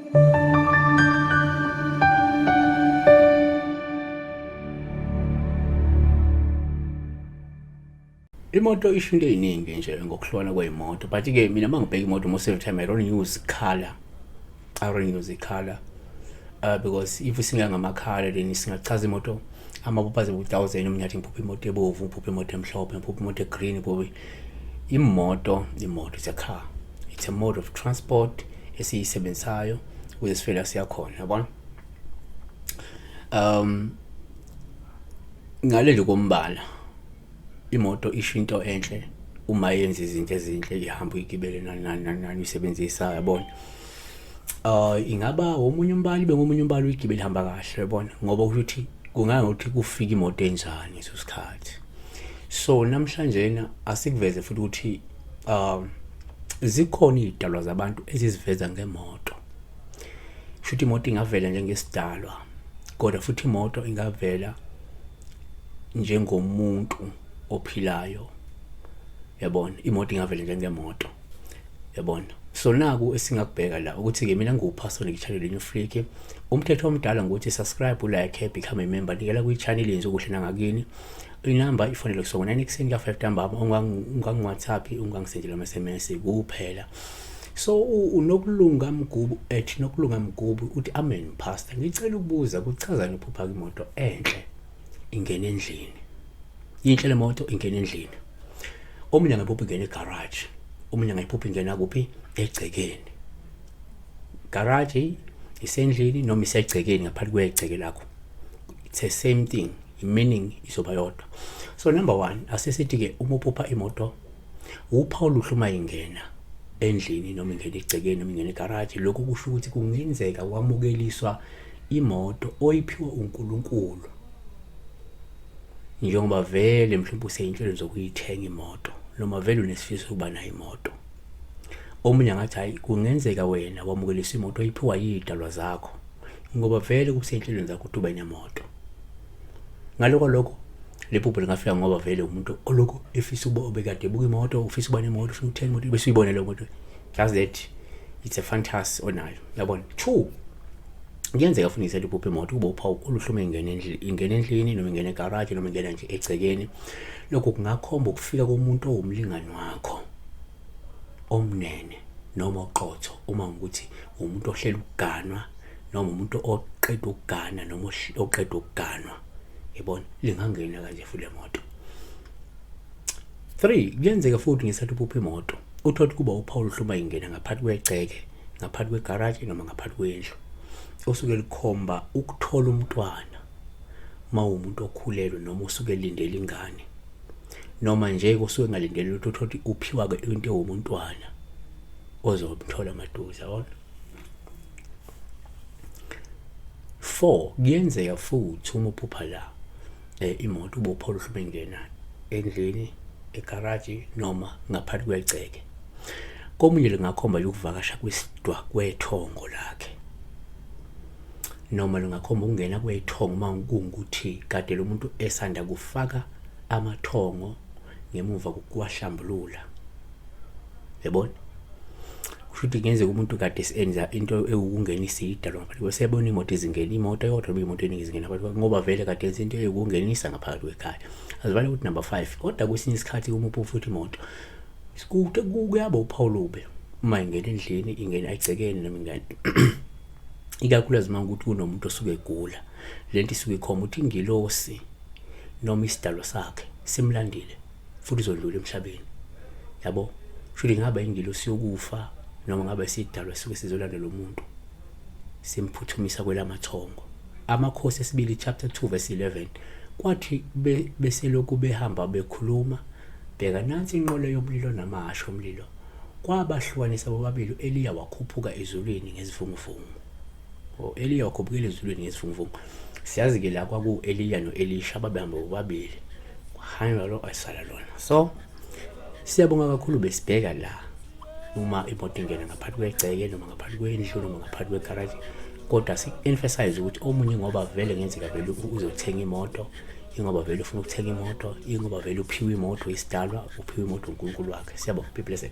Imoto isho into eziningi nje ngokuhlukana kwezimoto, but ke mina mangibheka imoto most of the time I don't use color. Because if singa ngamakhala then singachaza imoto amaphupazi u1000 umnyathi ngiphupha imoto ebovu, ngiphupha imoto emhlophe, ngiphupha imoto egreen, ngoba imoto it's a car. It's a mode of transport esiyisebenzayo ukuze sifike siyakhona, yabona. Ngale nje kombala imoto isho into enhle uma yenza izinto ezinhle, ihamba uyigibele nani usebenzisa, yabona. Ingaba omunye umbali bengomunye umbali uyigibele hamba kahle, yabona, ngoba ukuthi kungangokuthi kufika imoto enjani leso sikhathi. So namhlanje asikuveze futhi ukuthi zikhona izidalwa zabantu eziziveza ngemoto. Futhi imoto ingavela njengesidalwa, kodwa futhi imoto ingavela njengomuntu ophilayo, yabona. Imoto ingavela njengemoto, yabona. So naku esingakubheka la ukuthi ke mina ngiwuphasoni ngichannel New Freak. Umthetho omdala ukuthi subscribe, like, become a member, nikela ku channel yenze ukuhle nangakini. Inamba ifonele kusoko 9 ekseni ka 5 ntambama, ungangi WhatsApp, ungangisendela ama SMS kuphela. So unokulunga mgubu nokulunga mgubu uthi amen pastor, ngicela ukubuza kuchazana uphupha imoto enhle ingene endlini. Inhle le moto ingene endlini. Omunye ngaphupha ingene egarage, omunye ngaphupha ingena kuphi egcekeni. Garage isendlini noma isegcekeni ngaphansi kwegceke lakho. It's the same thing, meaning isoba yodwa. So number 1, asesithi ke uma uphupha imoto upha oluhluma ingena endlini noma ingena egcekeni noma ingena egarage, lokho kusho ukuthi kungenzeka kwamukeliswa imoto oyiphiwa uNkulunkulu. Njengoba vele mhlawumbe useyinhlelo zokuyithenga imoto noma vele unesifiso ukuba nayo imoto. Omunye ngathi hayi kungenzeka wena wamukelisa imoto oyiphiwa yidalwa zakho, ngoba vele kuseyinhlelweni zakho ukuthi ube nemoto. Ngaloko lephupho lingafika ngoba vele umuntu oloko efisa ukuba obekade ebuka imoto, ufisa ukuba nemoto, ufuna ukuthenga imoto bese uyibona le moto. Just that it's a fantasy onayo, yabona. 2, kuyenzeka futhi ngisethe iphupho imoto kuba upha oluhlume ingene endlini noma ingene egarage noma ingene nje egcekeni. Lokho kungakhomba ukufika komuntu owumlingani wakho omnene noma oqotho, uma ukuthi umuntu ohlela ukuganwa noma umuntu oqeda ukugana noma oqeda ukuganwa, yabona. Lingangena kanje futhi le moto. 3, kuyenzeka futhi ngisethe iphupho imoto uthothi kuba upha oluhluma ingena ngaphakathi kwegceke, ngaphakathi kwegarage noma ngaphakathi kwendlu. Usuke likhomba ukuthola umntwana mawumuntu okhulelwe noma usuke lindele ingane, noma nje kusuke ngalindele ukuthi uphiwa ke into ewuntwana ozomthola maduze, yabona. 4, kuyenzeka futhi uma uphupha la imoto ubupha oluhluma ingena endlini, egarage noma ngaphakathi kwegceke. Komunye lingakhomba ukuvakasha kwesidwa kwethongo lakhe, noma lingakhomba ukungena kwethongo mangunguthi kade lo muntu esanda kufaka amathongo ngemuva kokuwahlambulula, yabona. Futhi kuyenzeka umuntu kade esenza into ewukungenisa idalwa ngaphakathi kwesebona imoto izingena, imoto eyodwa noma imoto eningi izingena ngaphakathi, ngoba vele kade enza into ewukungenisa ngaphakathi kwekhaya. Azivale ukuthi number 5, kodwa kwesinye isikhathi uma uphupha futhi imoto kuyaba uPaulube uma ingena endlini, ingena egcekeni noma ingane. Ikakhulukazi ukuthi kunomuntu osuke egula, lento isuke ikhomba ukuthi ingilosi noma isidalo sakhe simlandile futhi izodlula emhlabeni, yabo. Futhi ngaba ingilosi yokufa noma ngaba isidalo esuke sizolanda lo muntu simphuthumisa kwelamathongo. Amakhosi esibili chapter 2 verse 11 kwathi bese lokhu behamba bekhuluma, bheka nansi inqolo yomlilo namasha omlilo kwabahlukanisa bobabili. Eliya wakhuphuka ezulwini ngezivunguvungu. Eliya wakhuphuka ezulwini ngezivunguvungu. Siyazi ke la kwaku Eliya no Elisha babehamba bobabili, kuhamba lo asala lona. So siyabonga kakhulu besibheka la uma imoto ingena ngaphakathi kwegceke noma ngaphakathi kwendlu noma ngaphakathi kwegarage, kodwa si-emphasize ukuthi omunye ngoba vele ngenzeka vele uzothenga imoto, ingoba vele ufuna ukuthenga imoto, ingoba vele uphiwe imoto isidalwa, uphiwe imoto uNkulunkulu wakhe. Siyabonga, be blessed.